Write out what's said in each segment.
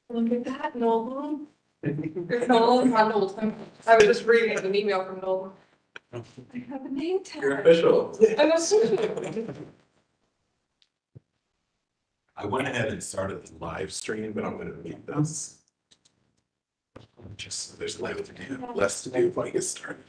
Look at that, Nolan. Nolan, not Nolan. I was just reading an email from Nolan. I have a name tag. You're official. I'm official. I went ahead and started the live stream, but I'm gonna mute this. Just, there's less to do if I get started.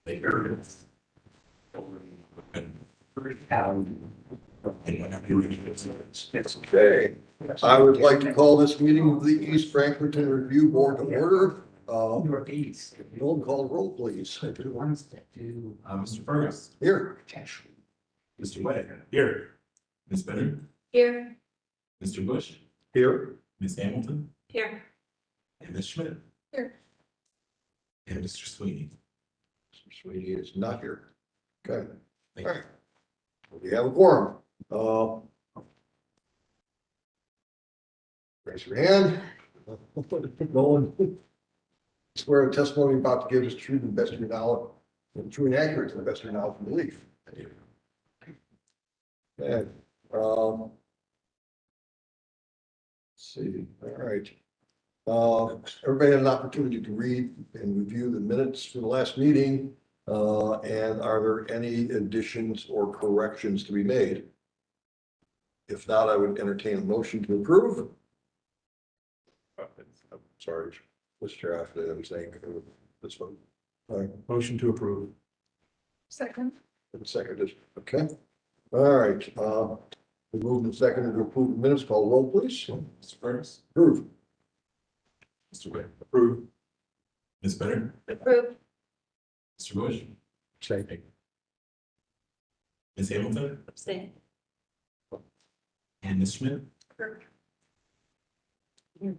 later. Okay, I would like to call this meeting of the East Franklinton Review Board to order. Northeast. Roll call roll, please. The ones that do. Mr. Fergus, Here. Protection. Mr. Wade, here. Ms. Bennett, Here. Mr. Bush, Here. Ms. Hamilton, Here. and Ms. Schmidt. Here. And Mr. Sweeney. Mr. Sweeney is not here. Okay, Thank all you. right. We have a quorum. Raise your hand. Nolan. Swear a testimony you're about to give is true to the best of your knowledge, and true and accurate to the best of your knowledge and belief. Okay, let's see, all right. Everybody had an opportunity to read and review the minutes from the last meeting. And are there any additions or corrections to be made? If not, I would entertain a motion to approve. I'm sorry, Mr. After I'm saying this one. All right, Motion to approve. Second. second, okay. All right, we moved and seconded to approve the minutes. Call roll, please. Mr. Fergus, Approve. Mr. Wade, approve. Ms. Bennett, Approved. Mr. Bush, Second. Ms. Hamilton, Abstain. and Ms. Schmidt. Approved.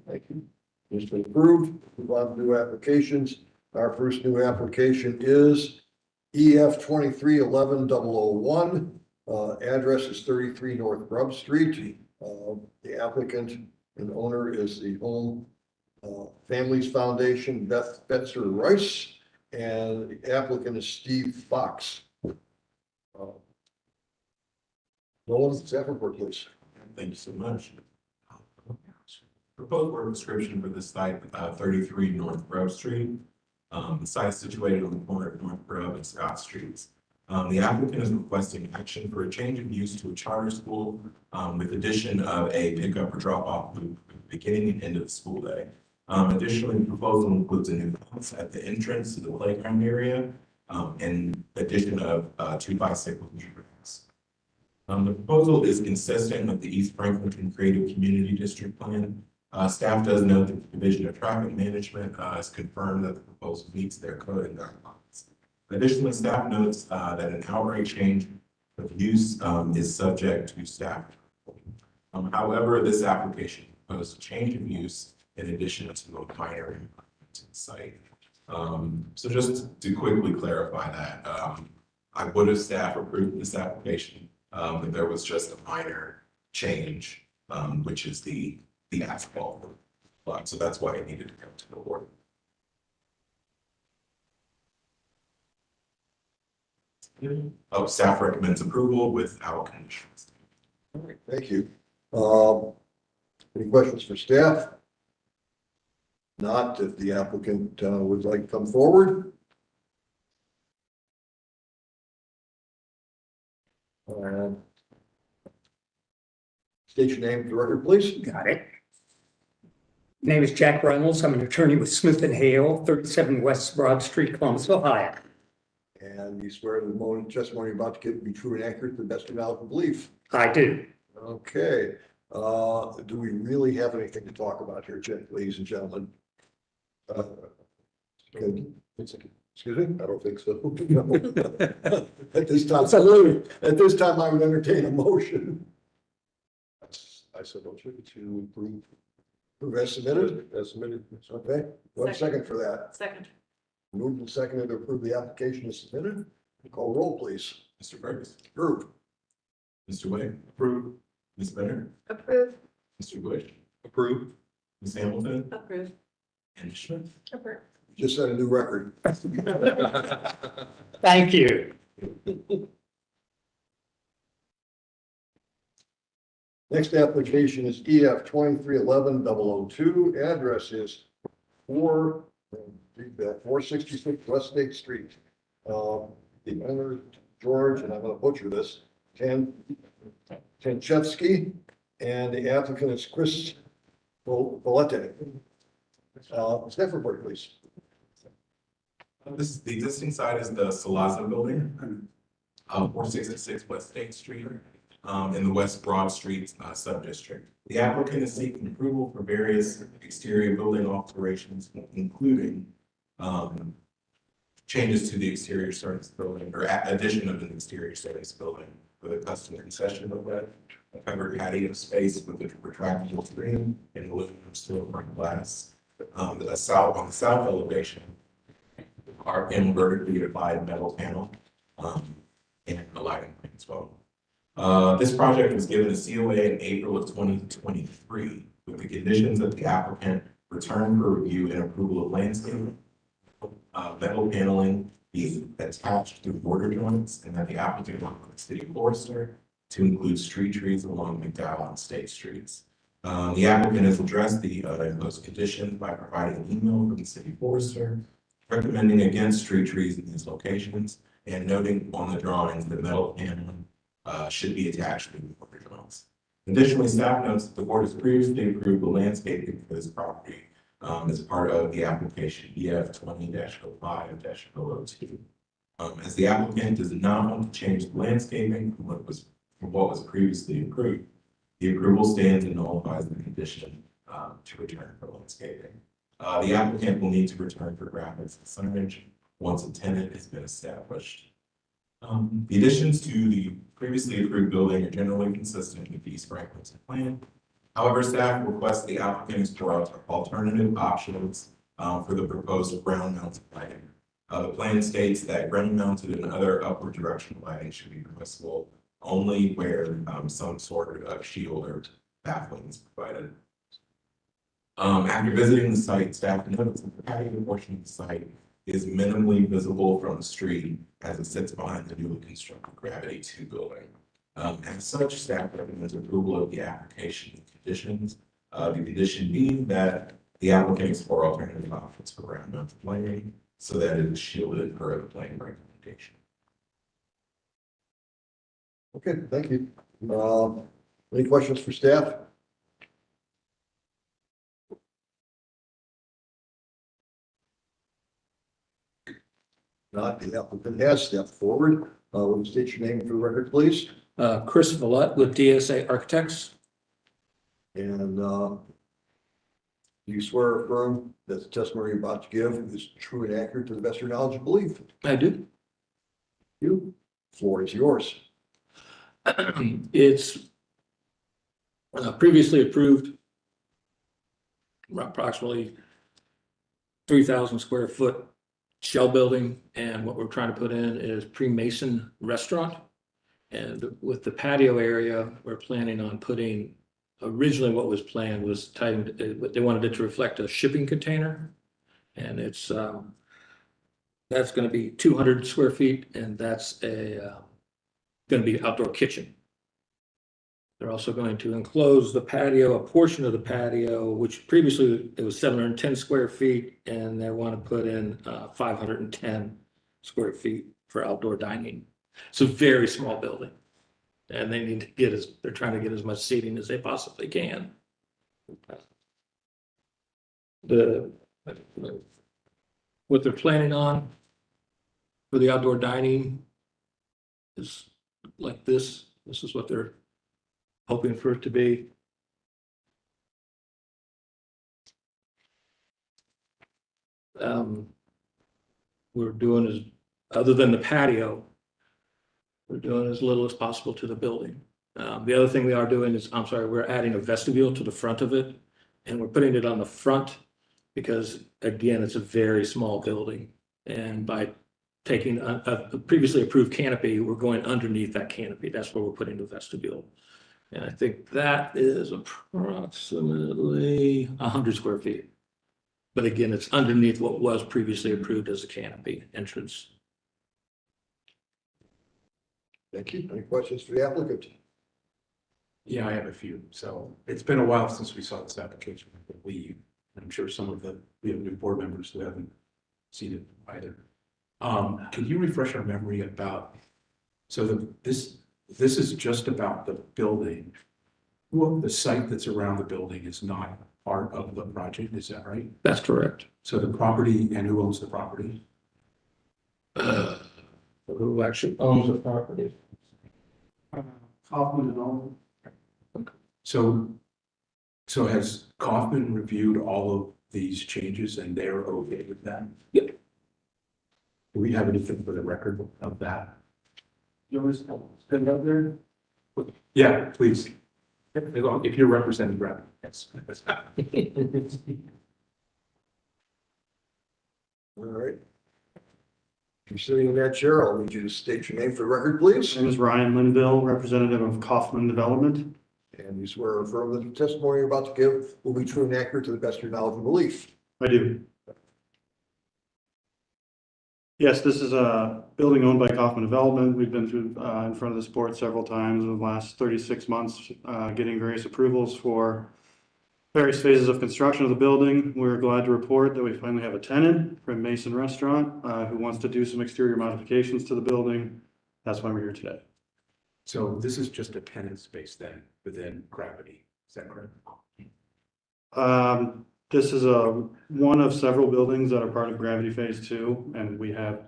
Thank you. It's been approved. Move on to new applications. Our first new application is EF 2311-001. Address is 33 North Grub Street. The applicant and owner is the Home Families Foundation, Beth Betzer Rice, and the applicant is Steve Fox. Nolan, staff report, please. Thank you so much. Proposed work description for this site, 33 North Grove Street. The site is situated on the corner of North Grove and Scott Streets. The applicant is requesting action for a change of use to a charter school with addition of a pickup or drop-off loop at the beginning and end of the school day. Additionally, the proposal includes a new fence at the entrance to the playground area and addition of 2 bicycle trails. The proposal is consistent with the East Franklinton Creative Community District Plan. Staff does note that the Division of Traffic Management has confirmed that the proposal meets their code and guidelines. Additionally, staff notes that an outright change of use is subject to staff. However, this application proposed a change of use in addition to a minor improvement to the site. So just to quickly clarify that, I would have staff approved this application if there was just a minor change, which is the asphalt. So that's why it needed to come to the board. Staff recommends approval without conditions. All right, thank you. Any questions for staff? Not, if the applicant would like to come forward. State your name for the record, please. Got it. Name is Jack Reynolds. I'm an attorney with Smith and Hale, 37 West Broad Street, Columbus, Ohio. And you swear the testimony you're about to give be true and accurate to the best of your knowledge and belief. I do. Okay. Do we really have anything to talk about here, ladies and gentlemen? Okay. Excuse me? I don't think so. At this time, at this time, I would entertain a motion. I said motion to approve. Approve as submitted? As submitted. Okay. One second for that. Second. Moved and seconded to approve the application as submitted. Call roll, please. Mr. Fergus, Approve. Mr. Wade, approve. Ms. Benner, Approved. Mr. Bush, Approve. Ms. Hamilton, Approved. and Ms. Schmidt. Approved. Just set a new record. Thank you. Next application is EF 2311-002. Address is 466 West State Street. The owner, George, and I'm going to butcher this, Tanchevsky, and the applicant is Chris Volete. Staff report, please. This is, the existing site is the Salaza Building, 466 West State Street, in the West Broad Street, sub-district. The applicant is seeking approval for various exterior building alterations, including, changes to the exterior service building, or addition of an exterior service building with a custom concession outlet, a covered patio space with a retractable screen and aluminum storefront glass. On the south elevation are invertically applied metal panel, and a lighting plan as well. This project was given a COA in April of 2023 with the conditions that the applicant return for review and approval of landscape, metal paneling be attached to border joints, and that the applicant work with the city forester to include street trees along McDowell and State Streets. The applicant has addressed the imposed conditions by providing an email from the city forester recommending against street trees in these locations and noting on the drawings that metal paneling should be attached to the border joints. Additionally, staff notes that the board has previously approved the landscaping for this property as part of the application EF 20-05-002. As the applicant does not want to change the landscaping from what was previously approved, the approval stands and nullifies the condition to return for landscaping. The applicant will need to return for graphics and signage once a tenant has been established. The additions to the previously approved building are generally consistent with the East Franklinton plan. However, staff requests the applicant explore alternative options for the proposed ground mounted lighting. The plan states that ground mounted and other upward directional lighting should be permissible only where some sort of shield or baffling is provided. After visiting the site, staff notes that the patio portion of the site is minimally visible from the street as it sits behind the newly constructed Gravity 2 building. As such, staff recommends approval of the application conditions. The condition being that the applicant explore alternative options for ground mounted lighting so that it is shielded per the plan recommendation. Okay, thank you. Any questions for staff? Not, the applicant has stepped forward. Will you state your name for the record, please? Chris Villette with DSA Architects. And do you swear or affirm that the testimony you're about to give is true and accurate to the best of your knowledge and belief? I do. You, floor is yours. It's previously approved approximately 3,000 square foot shell building, and what we're trying to put in is pre-mason restaurant. And with the patio area, we're planning on putting, originally what was planned was tied, they wanted it to reflect a shipping container. And it's, that's going to be 200 square feet, and that's going to be an outdoor kitchen. They're also going to enclose the patio, a portion of the patio, which previously it was 710 square feet, and they want to put in 510 square feet for outdoor dining. It's a very small building, and they need to get they're trying to get as much seating as they possibly can. What they're planning on for the outdoor dining is like this. This is what they're hoping for it to be. We're doing as, other than the patio, we're doing as little as possible to the building. The other thing we are doing is, I'm sorry, we're adding a vestibule to the front of it, and we're putting it on the front because, again, it's a very small building. And by taking a previously approved canopy, we're going underneath that canopy. That's where we're putting the vestibule. And I think that is approximately 100 square feet. But again, it's underneath what was previously approved as a canopy entrance. Thank you. Any questions for the applicant? Yeah, I have a few. So it's been a while since we saw this application, I believe. I'm sure some of we have new board members who haven't seen it either. Can you refresh our memory about, so this is just about the building. Well, the site that's around the building is not part of the project, is that right? That's correct. So the property, and who owns the property? Who actually owns the property? Kaufman and all. So, so has Kaufman reviewed all of these changes and they're okay with that? Yep. Do we have anything for the record of that? Yours, stand up there? Yeah, please. If you're representing Brad, yes. All right. If you're sitting in that chair, I'll need you to state your name for the record, please. My name is Ryan Linville, representative of Kaufman Development. And you swear or affirm that the testimony you're about to give will be true and accurate to the best of your knowledge and belief. I do. Yes, this is a building owned by Kaufman Development. We've been through, in front of this board several times in the last 36 months, getting various approvals for various phases of construction of the building. We're glad to report that we finally have a tenant from Mason Restaurant, who wants to do some exterior modifications to the building. That's why we're here today. So this is just a tenant space then within Gravity, is that correct? This is one of several buildings that are part of Gravity Phase 2, and we have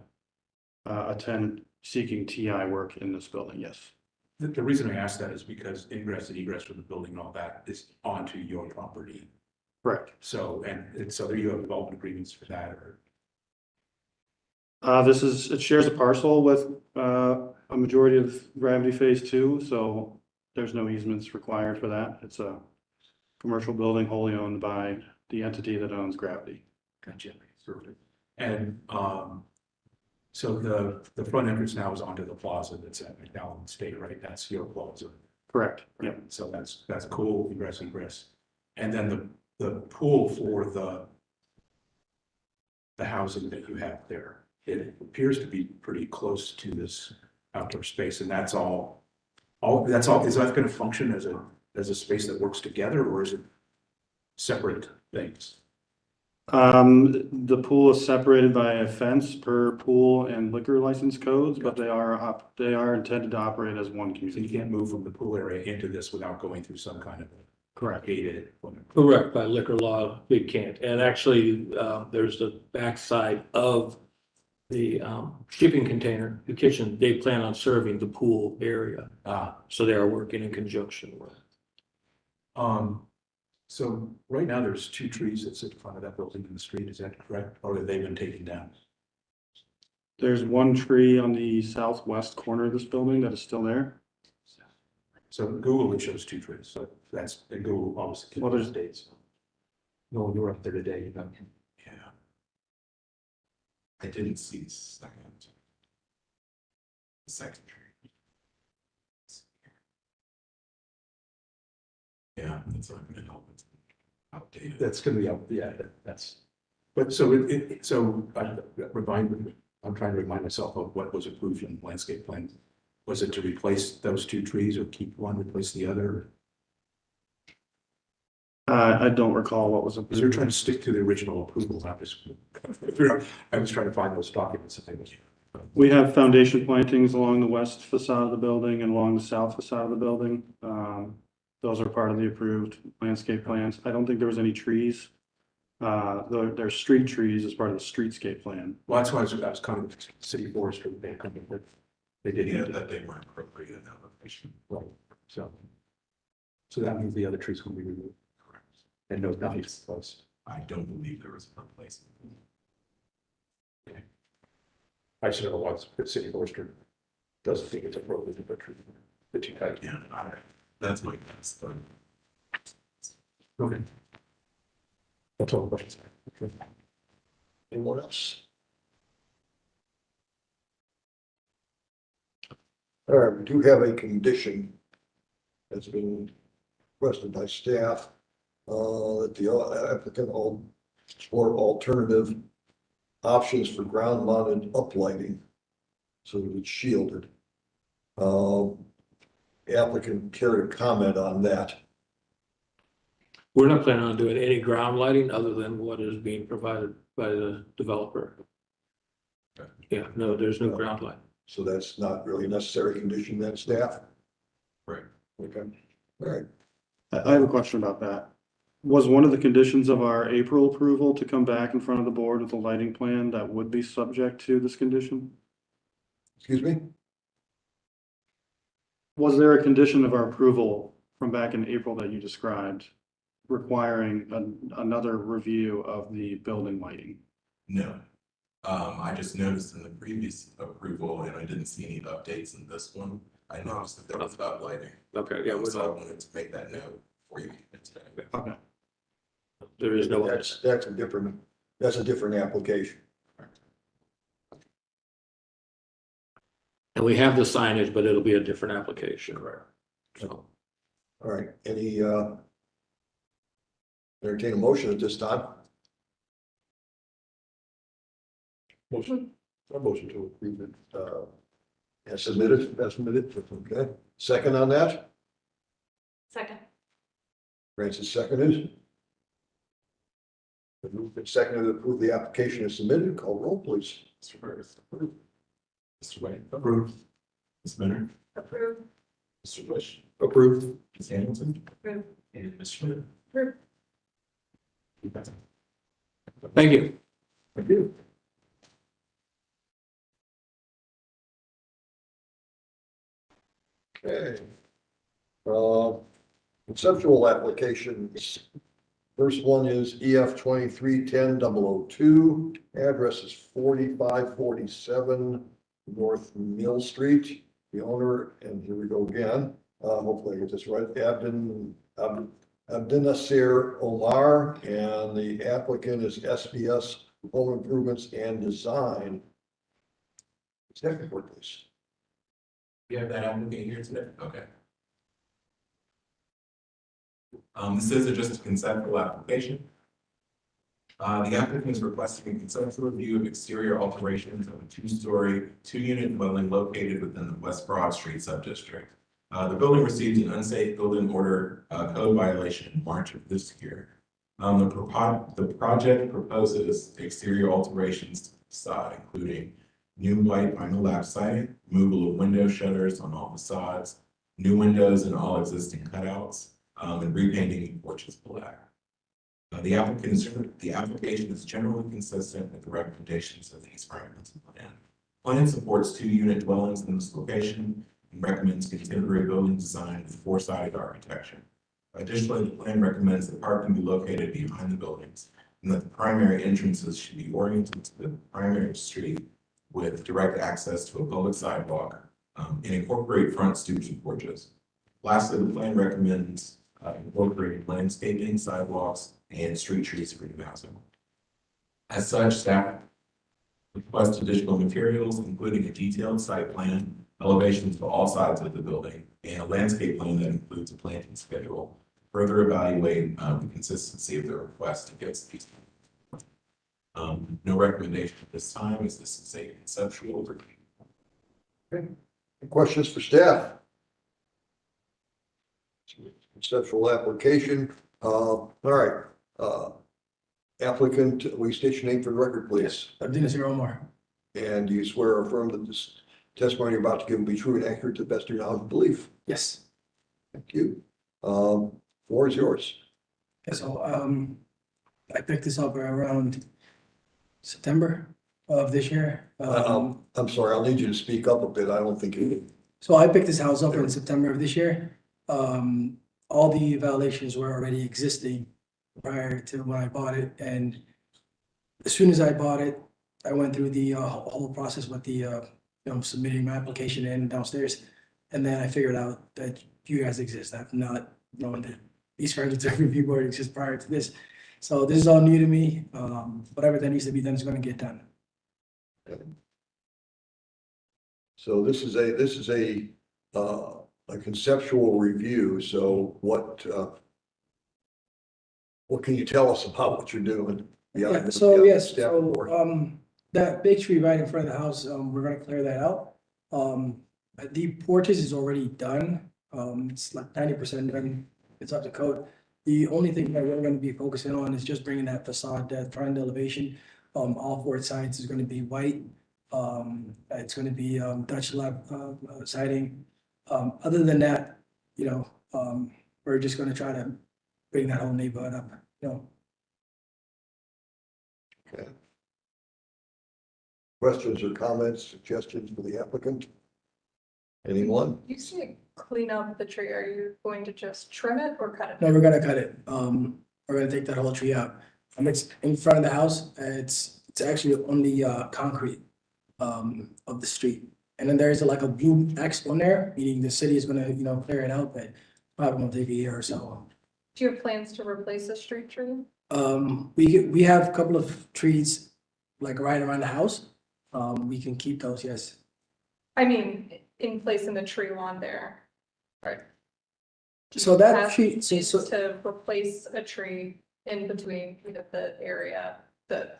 a tenant seeking TI work in this building, yes. The reason I ask that is because ingress and egress from the building and all that is onto your property. Correct. So, and so you have development agreements for that or? It shares a parcel with a majority of Gravity Phase 2, so there's no easements required for that. It's a commercial building wholly owned by the entity that owns Gravity. Gotcha. Perfect. And so the front entrance now is onto the plaza that's at McDowell State, right? That's your plaza. Correct. Right? Yep. So that's cool, egress. And then the pool for the housing that you have there, it appears to be pretty close to this outdoor space, and that's all, is that gonna function as a space that works together, or is it separate things? The pool is separated by a fence per pool and liquor license codes, but they are intended to operate as one So you community. can't move from the pool area into this without going through some kind of Correct. gated. Correct, by liquor law, big can't. And actually, there's the backside of the shipping container, the kitchen, they plan on serving the pool area. So they are working in conjunction with. So right now there's 2 trees that sit in front of that building in the street, is that correct? Or have they been taken down? There's one tree on the southwest corner of this building that is still there. So Google, it shows 2 trees, so that's, and Google obviously. Well, there's dates. No, you were up there today, you know. Yeah. I didn't see the second tree. Yeah, that's not gonna help. It's outdated. That's gonna be up, yeah, that's, but so I'm trying to remind myself of what was approved in the landscape plan. Was it to replace those 2 trees or keep one, replace the other? I don't recall what was Because they're trying to stick to the original approval, I was trying to find those documents. We have foundation plantings along the west facade of the building and along the south facade of the building. Those are part of the approved landscape plans. I don't think there was any trees. There's street trees as part of the streetscape plan. Well, that's why I was kind of city forester, they did. Yeah, that they weren't appropriate in that location. Right, so that means the other trees will be removed. Correct. And no values close. I don't believe there was a replacement. I should know why the city forester doesn't think it's appropriate to put trees that you cut. Yeah, that's my guess, but Okay. That's all the questions. Anyone else? All right, we do have a condition that's been requested by staff, that the applicant will explore alternative options for ground mounted uplighting so that it's shielded. The applicant care to comment on that? We're not planning on doing any ground lighting other than what is being provided by the developer. Yeah, no, there's no ground light. So that's not really a necessary condition then, staff? right. Okay, all right. I have a question about that. Was one of the conditions of our April approval to come back in front of the board with a lighting plan that would be subject to this condition? Excuse me? Was there a condition of our approval from back in April that you described requiring another review of the building lighting? No. I just noticed in the previous approval, and I didn't see any updates in this one. I noticed that there was uplighting. Okay, yeah, So I wanted to make that note for you today. Okay. there is no. That's a different application. And we have the signage, but it'll be a different application. Correct. So, All right, entertain a motion at this time? Motion to approve it, as submitted, okay. Second on that, Second. Francis seconded. Moved and seconded to approve the application as submitted, call roll, please. Mr. Burris, approved. Mr. White, approved. Ms. Benner, Approved. Mr. Bush, Approved. Ms. Hamilton, Approved. and Ms. Schmidt. Approved. thank you. Thank you. Okay. Conceptual applications. First one is EF 2310-002. Address is 4547 North Mill Street. The owner, and here we go again, hopefully I get this right, Abdinasir Omar, and the applicant is SBS Home Improvements and Design. Second word, please. You have that applicant here today? Okay. This is just a conceptual application. The applicant is requesting a conceptual review of exterior alterations of a two-story, two-unit dwelling located within the West Broad Street subdistrict. The building received an unsafe building order code violation in March of this year. The project proposes exterior alterations to the facade, including new white vinyl lap siding, removal of window shutters on all facades, new windows in all existing cutouts, and repainting porches black. The application is generally consistent with the recommendations of the East Franklinton plan. Plan supports two-unit dwellings in this location and recommends contemporary building design with four-sided architecture. Additionally, the plan recommends that parking be located behind the buildings and that the primary entrances should be oriented to the primary street with direct access to a public sidewalk and incorporate front stoops and porches. Lastly, the plan recommends incorporating landscaping, sidewalks, and street trees for new housing. As such, staff request additional materials, including a detailed site plan, elevations for all sides of the building, and a landscape plan that includes a planting schedule. Further evaluate the consistency of the request against these. No recommendation at this time, as this is a conceptual review. Okay. Questions for staff? Conceptual application. All right. Applicant, will you state your name for the record, please? Abdinasir Omar. And do you swear or affirm that this testimony you're about to give will be true and accurate to the best of your knowledge and belief? Yes. Thank you. Floor is yours. Yeah, so I picked this up around September of this year. I'm sorry, I'll need you to speak up a bit. I don't think you. So I picked this house up in September of this year. All the violations were already existing prior to when I bought it, and as soon as I bought it, I went through the whole process with the submitting my application in downstairs, and then I figured out that you guys exist. I've not known that East Franklinton Review Board exists prior to this, so this is all new to me. Whatever that needs to be done is going to get done. So this is a conceptual review. So what can you tell us about what you're doing? Yeah, so yes, so that big tree right in front of the house, we're gonna clear that out. The porches is already done. It's like 90% done. It's up to code. The only thing that we're gonna be focusing on is just bringing that facade, that front elevation. All four sides is gonna be white. It's gonna be Dutch lap siding. Other than that, we're just gonna try to bring that whole neighborhood up, you know. Okay. Questions or comments, suggestions for the applicant? Anyone? You say clean up the tree. Are you going to just trim it or cut it? No, we're gonna cut it. We're gonna take that whole tree out. It's in front of the house. It's actually on the concrete of the street. And then there's like a blue X on there, meaning the city is gonna, you know, clear it out, but probably gonna take a year or so. Do you have plans to replace the street tree? We have a couple of trees like right around the house. We can keep those, yes. I mean, in place in the tree lawn there. Right. So that Have tree, plans so to replace a tree in between the area, the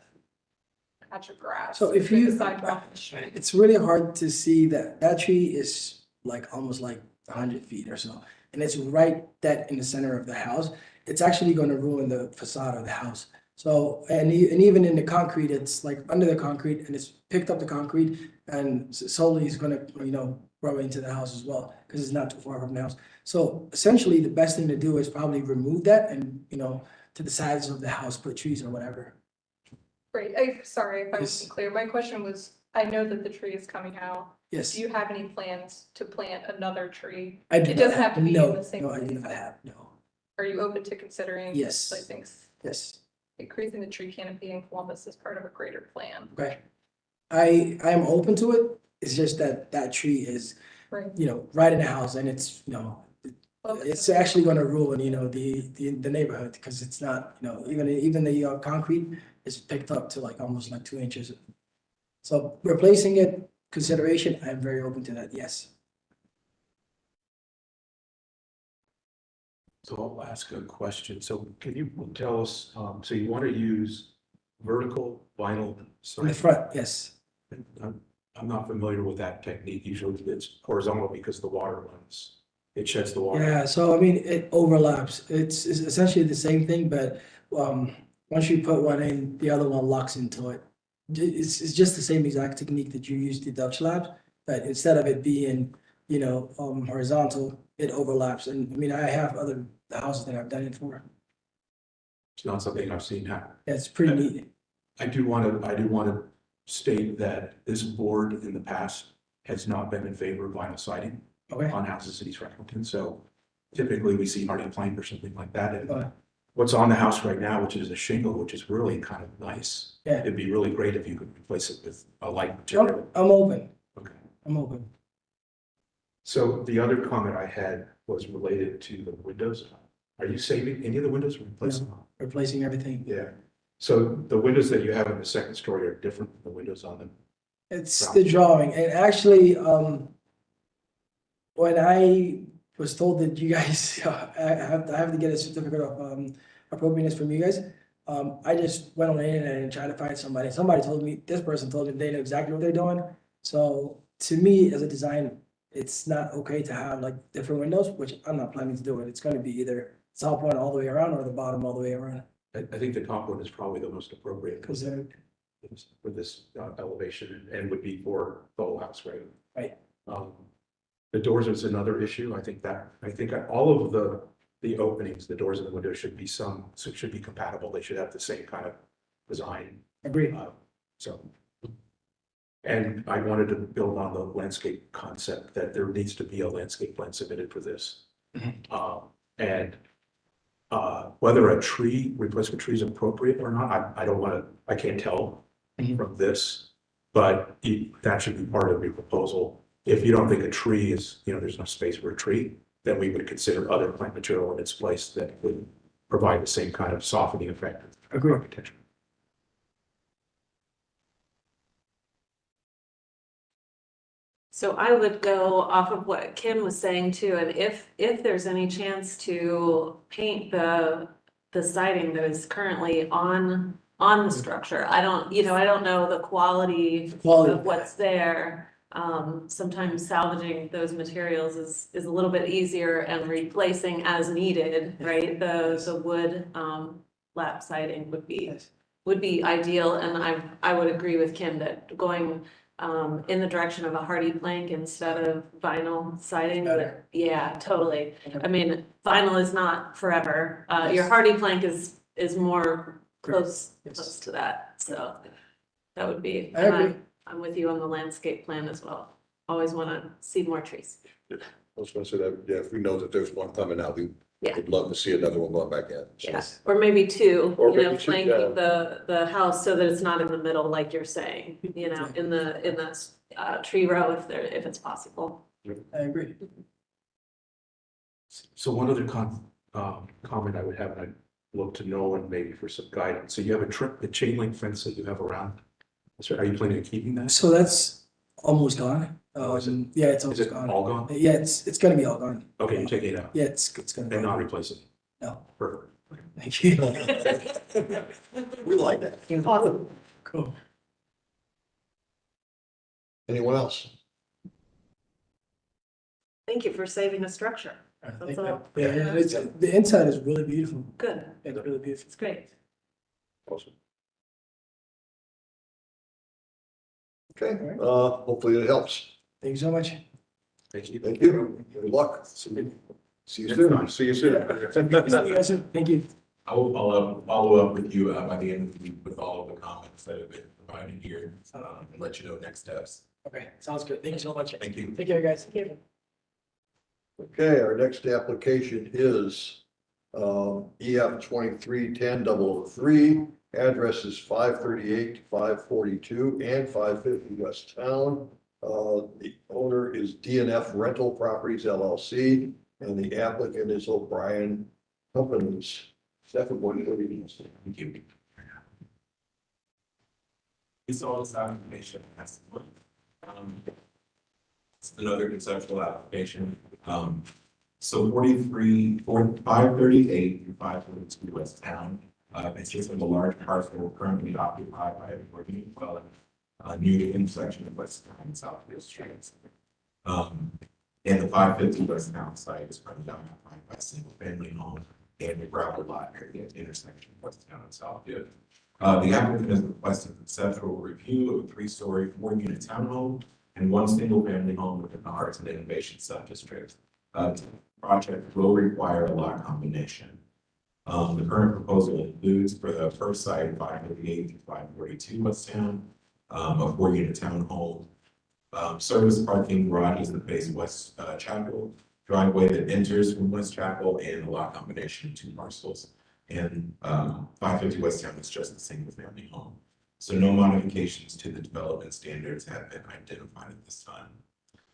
patch of grass. So if between you- the sidewalk and the street. it's really hard to see that tree is like almost like 100 feet or so. And it's right that in the center of the house. It's actually gonna ruin the facade of the house. So, and even in the concrete, it's like under the concrete and it's picked up the concrete and slowly it's gonna, you know, grow into the house as well, because it's not too far from the house. So essentially, the best thing to do is probably remove that and, you know, to the sides of the house, put trees or whatever. Great, sorry if I wasn't clear. My question was, I know that the tree is coming out. Yes. Do you have any plans to plant another tree? I do It not doesn't have to be in no, the same No, I do place. not have, no. Are you open to considering? Yes. Like things, Yes, increasing the tree canopy in Columbus as part of a greater plan? okay. I am open to it. It's just that tree is, Right. you know, right in the house and it's, you know, Well, it's actually gonna ruin, you know, the neighborhood, because it's not, you know, even the concrete is picked up to like almost like 2 inches. So replacing it, consideration, I'm very open to that, yes. So I'll ask a question. So can you tell us, so you want to use vertical vinyl In the siding? front, yes. I'm not familiar with that technique. Usually it's horizontal because the water runs. It sheds the water. Yeah, so I mean, it overlaps. It's essentially the same thing, but once you put one in, the other one locks into it. It's just the same exact technique that you use the Dutch labs, but instead of it being, you know, horizontal, it overlaps. And I mean, I have other houses that I've done it for. It's not something I've seen happen. It's pretty neat. I do want to state that this board in the past has not been in favor of vinyl siding Okay. on houses in East Franklinton. So typically we see hardy plank or something like that. And Okay. what's on the house right now, which is a shingle, which is really kind of nice. Yeah. It'd be really great if you could replace it with a light I'm material. open. Okay. I'm open. So the other comment I had was related to the windows. Are you saving any of the windows or replacing them? Replacing everything. Yeah. So the windows that you have in the second story are different from the windows on the. It's the drawing, and actually, when I was told that you guys, I have to get a certificate of appropriateness from you guys, I just went on the internet and tried to find somebody. Somebody told me, this person told me they know exactly what they're doing. So to me, as a design, it's not okay to have like different windows, which I'm not planning to do it. It's gonna be either top one all the way around or the bottom all the way around. I think the top one is probably the most appropriate Because they're, for this elevation and would be for the whole house, right? Right. The doors is another issue. I think all of the openings, the doors and the windows should be compatible. They should have the same kind of design. agreed. So. And I wanted to build on the landscape concept that there needs to be a landscape plan submitted for this. And whether a replacement tree is appropriate or not, I can't tell from this. But that should be part of your proposal. If you don't think a tree is, there's no space for a tree, then we would consider other plant material in its place that would provide the same kind of softening effect. Agreed. Architecture. So I would go off of what Kim was saying too, and if there's any chance to paint the siding that is currently on the structure, I don't know the quality of what's there. Sometimes salvaging those materials is a little bit easier and replacing as needed, right? The wood lap siding would be ideal, and I would agree with Kim that going in the direction of a hardy plank instead of vinyl siding. Better. Yeah, totally. I mean, vinyl is not forever. Your hardy plank is more close Yes. to that, so that would be. I agree. I'm with you on the landscape plan as well. Always wanna see more trees. I was gonna say that, yeah, if we know that there's one coming out, we Yeah. would love to see another one going back in. So, Yes, or maybe two, Or you know, maybe two, flanking yeah. the house so that it's not in the middle, like you're saying, you know, in the tree row if it's possible. I agree. So one other comment I would have, and I'd love to know and maybe for some guidance. So you have a chain link fence that you have around. So are you planning on keeping that? So that's almost gone. Oh, is it? Yeah, it's Is almost it gone. all gone? Yeah, it's gonna be all gone. Okay, you're taking it out Yeah, it's gonna be. and not replacing it. No, Perfect. thank you. We like that. Awesome. Cool. Anyone else? Thank you for saving a structure. That's all. Yeah, it's, the inside is really beautiful. Good, It's really beautiful. it's great. Awesome. Okay, hopefully it helps. Thank you so much. Thank you. Thank you. Good luck. See you soon. See you soon. Thank you. I will follow up with you by the end of the week with all of the comments that have been provided here, and let you know next steps. Okay, sounds good. Thank you so much. Thank you. Take care, guys. Okay, our next application is EF 2310-003. Address is 538, 542, and 550 West Town. The owner is DNF Rental Properties LLC, and the applicant is O'Brien Companies. Second one, Thank you. It's all this application has to work. It's another conceptual application. So 538 and 542 West Town. Consists of a large parcel currently occupied by a working dwelling near the intersection of West Town and Southfield Streets. And the 550 West Town site is currently occupied by a single family home and a gravel lot area at the intersection of West Town and Southfield. The applicant has requested conceptual review of a 3-story, 4-unit townhome and 1 single family home within the Arts and Innovation Subdistrict. The project will require a lot combination. The current proposal includes for the first site, 538 to 542 West Town, a 4-unit townhome, service parking garages that face West Chapel, driveway that enters from West Chapel, and a lot combination of 2 parcels. And 550 West Town is just a single family home. So no modifications to the development standards have been identified at this time.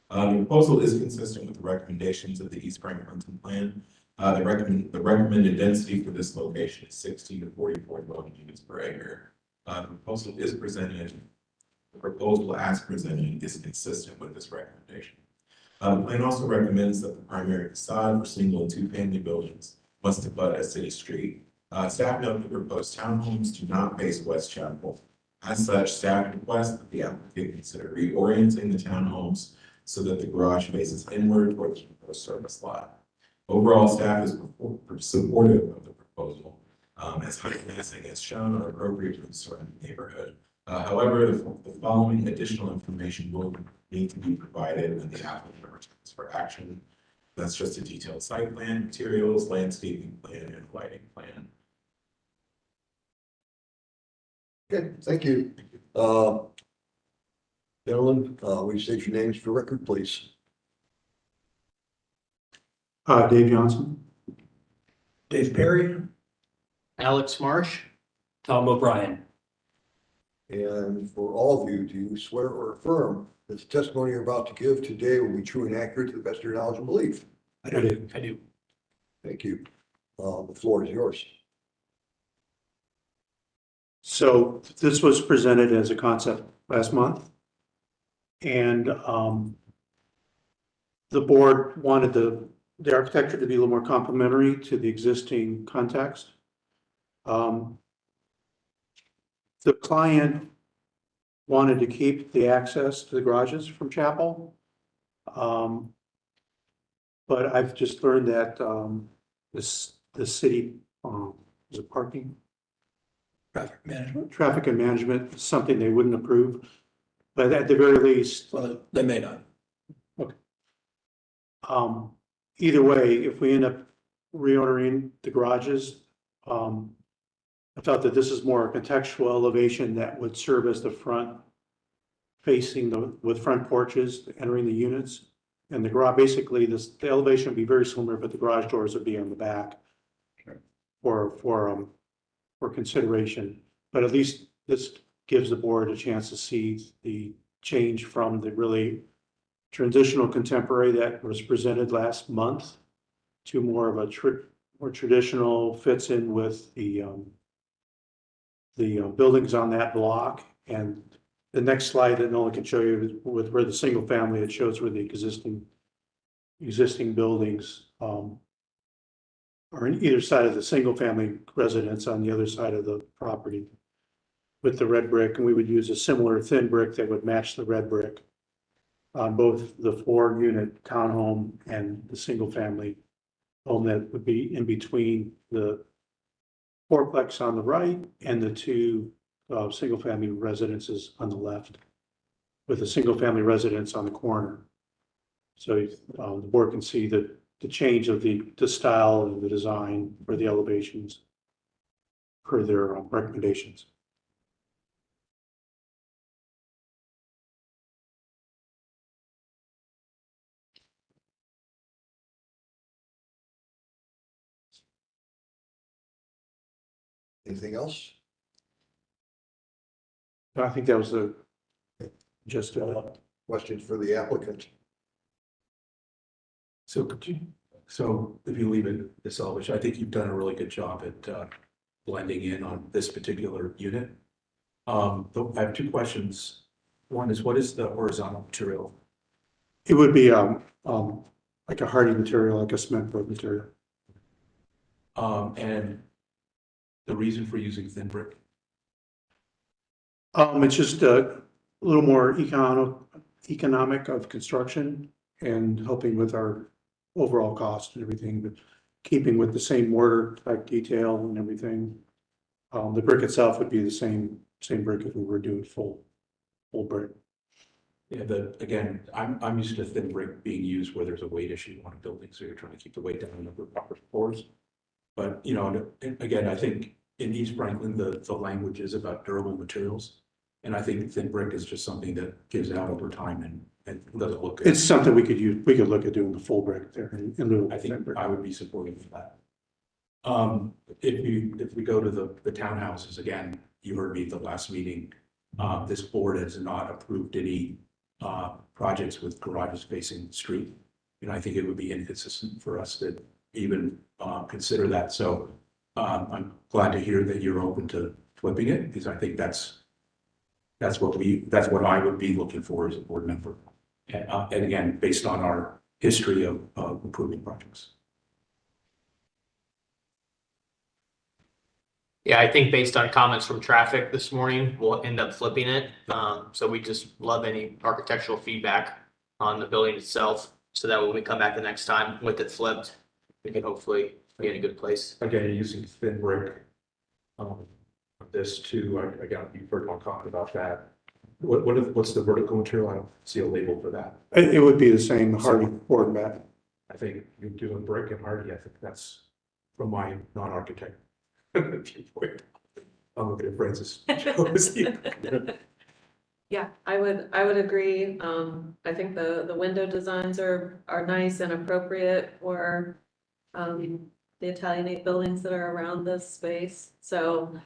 The proposal is consistent with the recommendations of the East Franklinton plan. The recommended density for this location is 60 to 44 dwelling units per acre. The proposal as presented is consistent with this recommendation. The plan also recommends that the primary facade for single and 2-family buildings must abut a city street. Staff note the proposed townhomes do not face West Chapel. As such, staff requests that the applicant consider reorienting the townhomes so that the garage faces inward towards the proposed service lot. Overall, staff is supportive of the proposal, as height massing as shown are appropriate for the surrounding neighborhood. However, the following additional information will need to be provided when the applicant returns for action. That's just a detailed site plan, materials, landscaping plan, and lighting plan. Okay, thank you. Gentlemen, will you state your names for record, please? Dave Johnson. Dave Perry, Alex Marsh, Tom O'Brien. And for all of you, do you swear or affirm that the testimony you're about to give today will be true and accurate to the best of your knowledge and belief? I do. Thank you. The floor is yours. So this was presented as a concept last month. And the board wanted the architecture to be a little more complementary to the existing context. The client wanted to keep the access to the garages from Chapel. But I've just learned that the city is it parking? Traffic management. Traffic and management is something they wouldn't approve. But at the very least, Well, they may not. either way, if we end up reordering the garages, I felt that this is more a contextual elevation that would serve as the front facing with front porches entering the units. And the garage, basically, the elevation would be very similar, but the garage doors would be on the back for consideration. But at least this gives the board a chance to see the change from the really transitional contemporary that was presented last month to more of a more traditional, fits in with the buildings on that block. And the next slide that Nolan can show you is with where the single family, it shows where the existing buildings are on either side of the single family residence on the other side of the property with the red brick. And we would use a similar thin brick that would match the red brick on both the 4-unit townhome and the single family home that would be in between the fourplex on the right and the 2 single family residences on the left, with a single family residence on the corner. So the board can see the change of the style and the design for the elevations per their recommendations. Anything else? I think that was just Questions for the applicant? So so if you leave it this elevation, I think you've done a really good job at blending in on this particular unit. I have 2 questions. One is, what is the horizontal material? it would be like a hardy material, like a cement board material. And the reason for using thin brick? It's just a little more economic of construction and helping with our overall cost and everything, but keeping with the same mortar type detail and everything. The brick itself would be the same brick if we were doing full brick. Yeah, again, I'm used to thin brick being used where there's a weight issue on a building, so you're trying to keep the weight down on the proper floors. But, you know, again, I think in East Franklin, the language is about durable materials. And I think thin brick is just something that gives out over time and doesn't look good. It's something we could use, we could look at doing the full brick there in lieu of I thin think brick. I would be supportive of that. If we go to the townhouses, again, you heard me at the last meeting, this board has not approved any projects with garages facing the street. And I think it would be inconsistent for us to even consider that. So I'm glad to hear that you're open to flipping it, because I think that's what I would be looking for as a board member. And again, based on our history of improving projects. Yeah, I think based on comments from traffic this morning, we'll end up flipping it. So we just love any architectural feedback on the building itself, so that when we come back the next time with it flipped, we can hopefully be in a good place. Again, you're using thin brick. This too, you've heard one comment about that. What's the vertical material? I don't see a label for that. It would be the same hardy board mat. I think you're doing brick and hardy. I think that's from my non-architect viewpoint. I'm looking at Francis. Yeah, I would agree. I think the window designs are nice and appropriate for the Italianate buildings that are around this space. So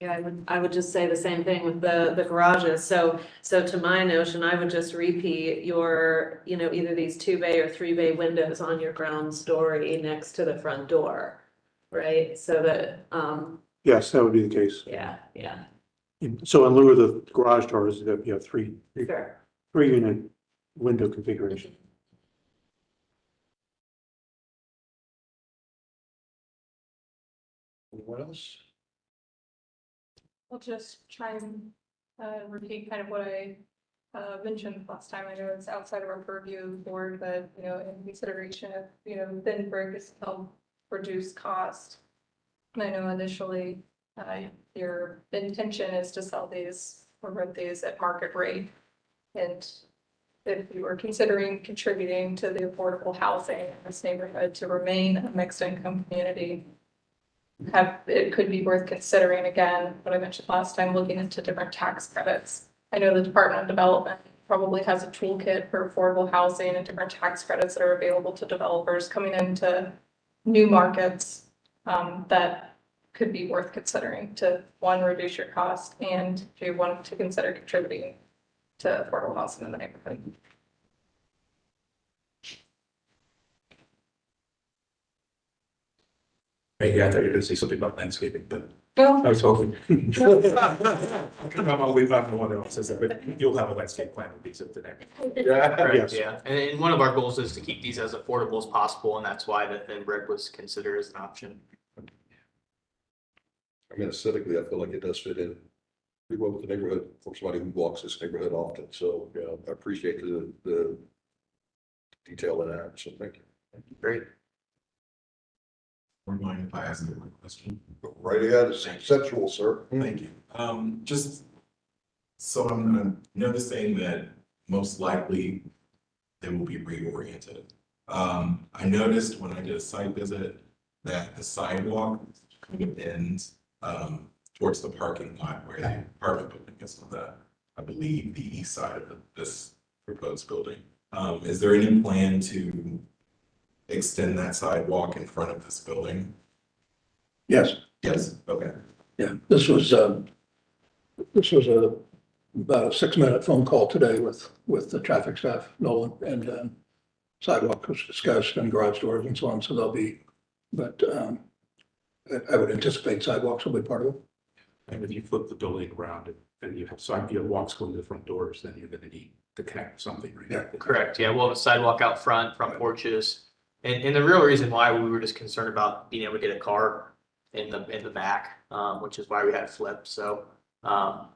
yeah, I would just say the same thing with the garages. So to my notion, I would just repeat your, either these 2-bay or 3-bay windows on your ground story next to the front door, right? So that Yes, that would be the case. yeah. So in lieu of the garage doors, you have three Sure. unit window configuration. Anyone else? I'll just try and repeat kind of what I mentioned last time. I know it's outside of our purview board, but in consideration of thin brick is to help reduce cost. And I know initially your intention is to sell these or rent these at market rate. And if you are considering contributing to the affordable housing in this neighborhood to remain a mixed income community, it could be worth considering again, what I mentioned last time, looking into different tax credits. I know the Department of Development probably has a toolkit for affordable housing and different tax credits that are available to developers coming into new markets, that could be worth considering to, one, reduce your cost, and if you want to consider contributing to affordable housing in the neighborhood. Yeah, I thought you were gonna say something about landscaping, but Well, I was hoping. I'm the one that says that, but you'll have a landscape plan with these up to next. Correct, Yes. yeah. And one of our goals is to keep these as affordable as possible, and that's why the thin brick was considered as an option. I mean, aesthetically, I feel like it does fit in pretty well with the neighborhood for somebody who walks this neighborhood often. So, yeah, I appreciate the detail in that. So thank you. Great. Or mind if I ask you one question? Go right ahead. It's conceptual, sir. Thank you. Just, so I'm noticing that most likely they will be reoriented. I noticed when I did a site visit that the sidewalk kind of ends, towards the parking lot where the apartment building is on the, I believe, the east side of this proposed building. Is there any plan to extend that sidewalk in front of this building? Yes, Yes, okay. yeah, this was about a 6-minute phone call today with the traffic staff, Nolan, and sidewalk was discussed and garage doors and so on, so they'll be, but I would anticipate sidewalks will be part of it. And if you flip the building around and you have walks going to the front doors, then you're gonna need to connect something, right? Yeah. Correct, yeah, we'll have a sidewalk out front, front porches. And the real reason why we were just concerned about being able to get a car in the back, which is why we had it flipped, so.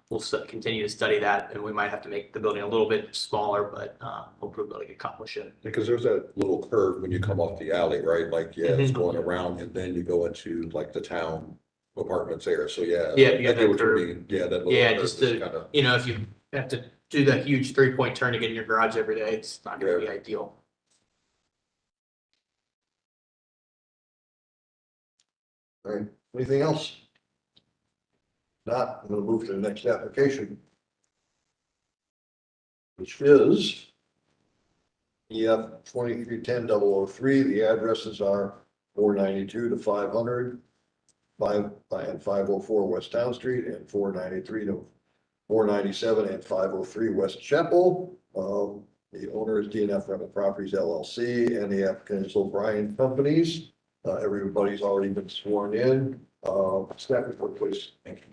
We'll continue to study that, and we might have to make the building a little bit smaller, but hopefully we'll be able to accomplish it. Because there's that little curve when you come off the alley, right? Like, yeah, it's Mhm. going around and then you go into like the town apartments there. So, yeah. Yeah, I you got get that what you curve. mean. Yeah, that little Yeah, curve just is to, kinda- you know, if you have to do that huge 3-point turn to get in your garage every day, it's not gonna be ideal. All right, anything else? Not, I'm gonna move to the next application. Which is EF 2310-003. The addresses are 492 to 500, 504 West Town Street, and 493 to 497 and 503 West Chapel. The owner is DNF Rental Properties LLC, and the applicant is O'Brien Companies. Everybody's already been sworn in. Staff report, please. Thank you.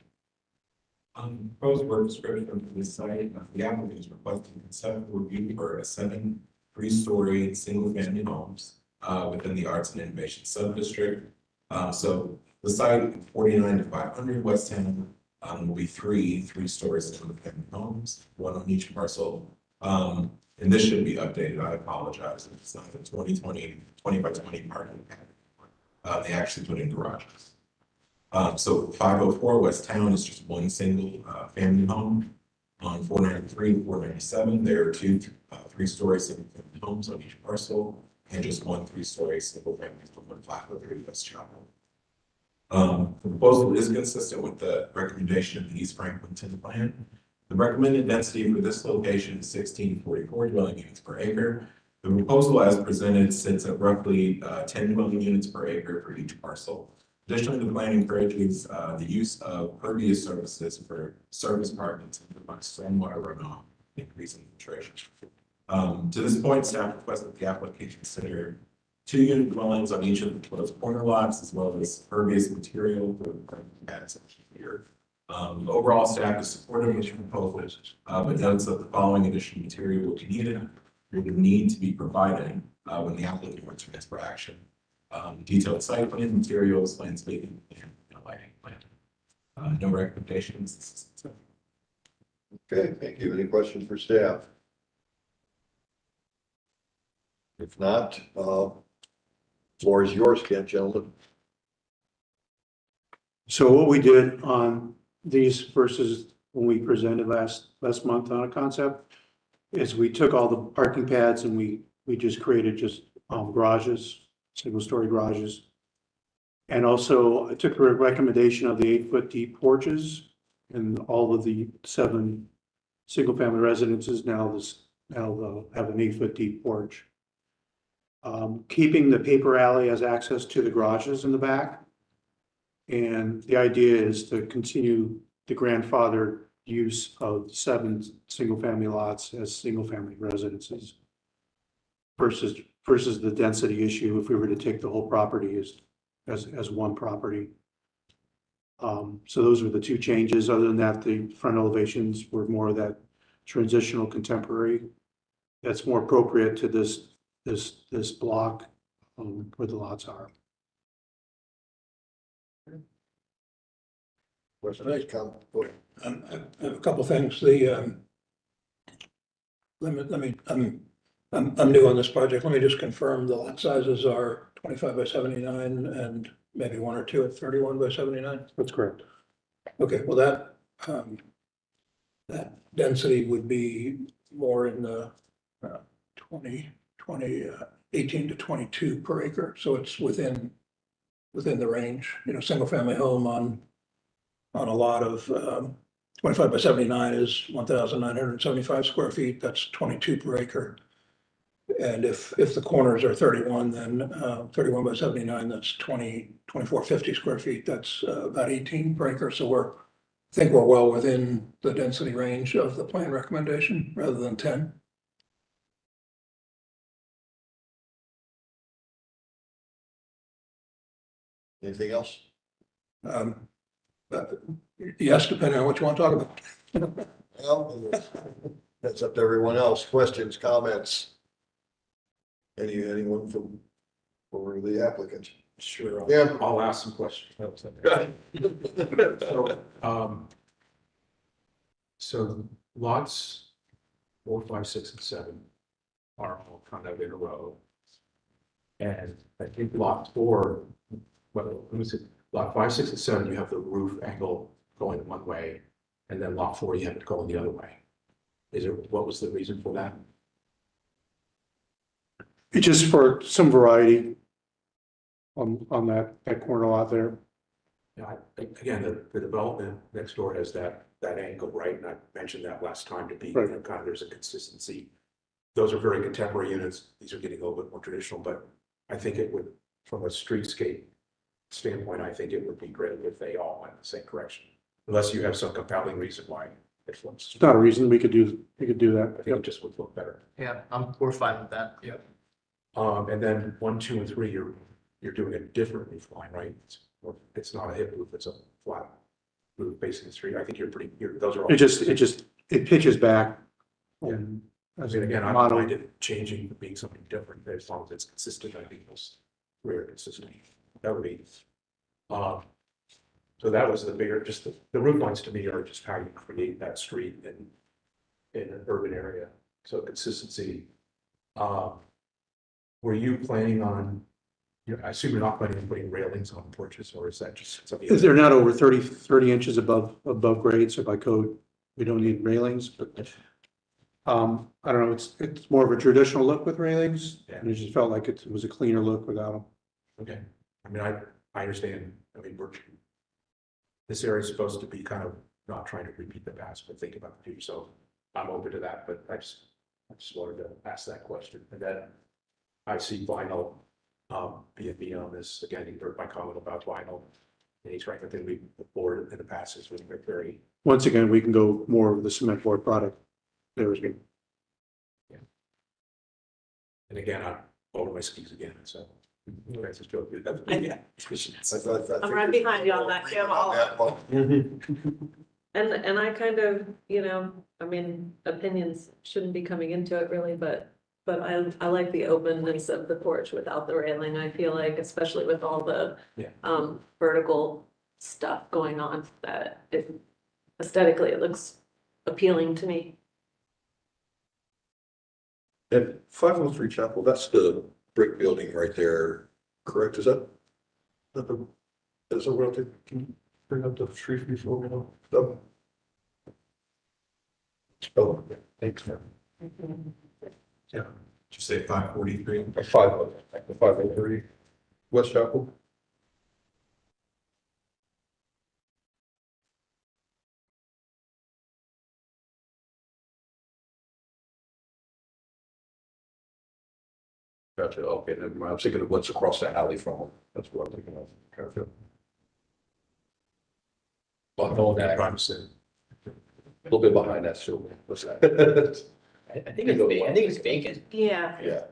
Proposed work description for this site, the applicant is requesting consent review for a 7 3-story single-family homes within the Arts and Innovation Sub-District. So the site 49 to 500 West Town will be 3-story single-family homes, one on each parcel. And this should be updated. I apologize. It's not the 2020 20 by 20 parking. They actually put in garages. So 504 West Town is just one single family home. On 493 and 497, there are 2 3-story single family homes on each parcel, and just 1 3-story single family on 503 West Chapel. The proposal is consistent with the recommendation of the East Franklinton plan. The recommended density for this location is 1644 dwelling units per acre. The proposal as presented sits at roughly 10 dwelling units per acre for each parcel. Additionally, the plan encourages the use of pervious surfaces for surface parking to prevent stormwater runoff, increasing filtration. To this point, staff requests that the applicant consider 2-unit dwellings on each of the proposed corner lots, as well as pervious material for the parking pad section here. Overall, staff is supportive of this proposal, but notes that the following additional material will be needed, would need to be provided when the applicant returns for action. Detailed site plan materials, landscaping, and lighting plan. No recommendations. Okay, thank you. Any questions for staff? If not, floor is yours, Ken, gentlemen. So what we did on these versus when we presented last month on a concept is we took all the parking pads and we just created just garages, single-story garages. And also I took a recommendation of the 8-foot deep porches and all of the 7 single-family residences now they'll have an 8-foot deep porch. Keeping the paper alley as access to the garages in the back. And the idea is to continue the grandfather use of 7 single-family lots as single-family residences versus the density issue if we were to take the whole property as one property. So those were the 2 changes. Other than that, the front elevations were more of that transitional contemporary. That's more appropriate to this block where the lots are. What's the next comment? Go ahead. I have a couple of things. I'm new on this project. Let me just confirm the lot sizes are 25 by 79 and maybe 1 or 2 at 31 by 79. That's correct. Okay, well, that density would be more in the 18 to 22 per acre. So it's within the range, single family home on a lot of 25 by 79 is 1,975 square feet. That's 22 per acre. And if the corners are 31, then 31 by 79, that's 2450 square feet. That's about 18 per acre. So I think we're well within the density range of the plan recommendation rather than 10. Anything else? Yes, depending on what you want to talk about. Well, that's up to everyone else. Questions, comments? Anyone for the applicant? Sure. Yeah. I'll ask some questions. So lots 4, 5, 6, and 7 are all kind of in a row. And I think lot 4, well, let me see, lot 5, 6, and 7, you have the roof angle going one way, and then lot 4, you have it going the other way. What was the reason for that? It's just for some variety on that corner lot there. Yeah, again, the development next door has that angle, right? And I mentioned that last time to be, kind of, there's a consistency. Those are very contemporary units. These are getting a little bit more traditional, but I think it would, from a streetscape standpoint, I think it would be great if they all went the same direction. Unless you have some compelling reason why it flips. It's not a reason we could do that. I think it just would look better. Yeah, we're fine with that. Yep. And then 1, 2, and 3, you're doing a different roof line, right? It's not a hip roof, it's a flat roof facing the street. I think those are all. It pitches back. And I mean, again, I don't mind it changing, being something different, as long as it's consistent. I think those 3 are consistent. That would be. So that was the bigger, just the roof lines to me are just how you create that street in an urban area. So consistency. Were you planning on, I assume you're not planning on putting railings on porches, or is that just something? If they're not over 30 inches above grade, so by code, we don't need railings, but I don't know, it's more of a traditional look with railings, and it just felt like it was a cleaner look without them. Okay, I mean, I understand, I mean, this area is supposed to be kind of not trying to repeat the past, but think about the future, so I'm open to that, but I just wanted to ask that question. And then I see vinyl, B&B on this, again, you heard my comment about vinyl. And he's right, I think we, the board in the past has been very. Once again, we can go more of the cement board product. There was good. Yeah. And again, I'm over my skis again, so. You guys just joke. Yeah. I'm right behind you on that, Kim. And I kind of, I mean, opinions shouldn't be coming into it really, but I like the openness of the porch without the railing. I feel like, especially with all the vertical stuff going on, that aesthetically it looks appealing to me. And 503 Chapel, that's the brick building right there, correct? Is that the royalty? Bring up the tree before we know. So. Oh, Thanks, man. Did you say 543? 503, West Chapel. Gotcha, okay, never mind. I was thinking of what's across the alley from them. That's what I'm thinking of. Gotcha. Well, no, that, a little bit behind that, so what's that? I think it's vacant. Yeah. Yeah.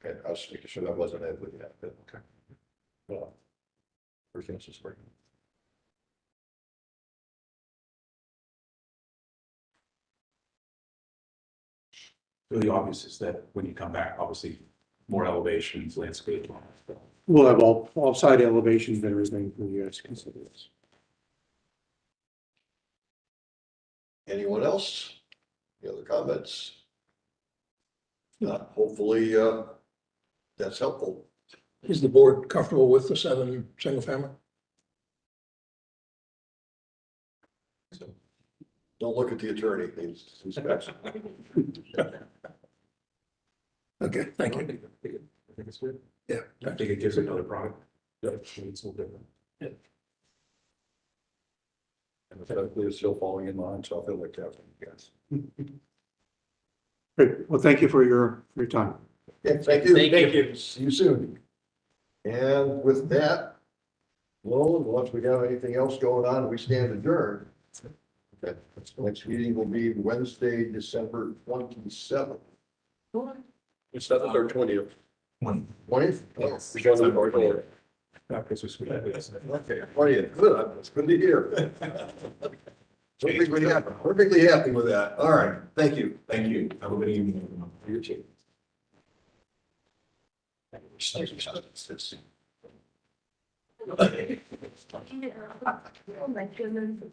Okay, I was making sure that wasn't it, but yeah, but, okay. Well, everything's just working. Really obvious is that when you come back, obviously, more elevations, landscape. We'll have all side elevations and everything for you guys to consider this. Anyone else? Any other comments? Hopefully, that's helpful. Is the board comfortable with the 7 single family? Don't look at the attorney. He's got- Okay, thank I you. think it's good. Yeah. I think it gives another product. Yeah, it's a little different. And aesthetically, it's still falling in line, so I feel like that, yes. Great, well, thank you for your time. Yeah, thank you. Thank you. See you soon. And with that, well, unless we have anything else going on, we stand adjourned. Okay, next meeting will be Wednesday, December 27th. It's 7th or 20th. 20th? Yes. We got some order. This was good. Okay, 20th, good, that's good to hear. Perfectly happy with that. All right, thank you. Thank you. Have a good evening. You too. Oh my goodness.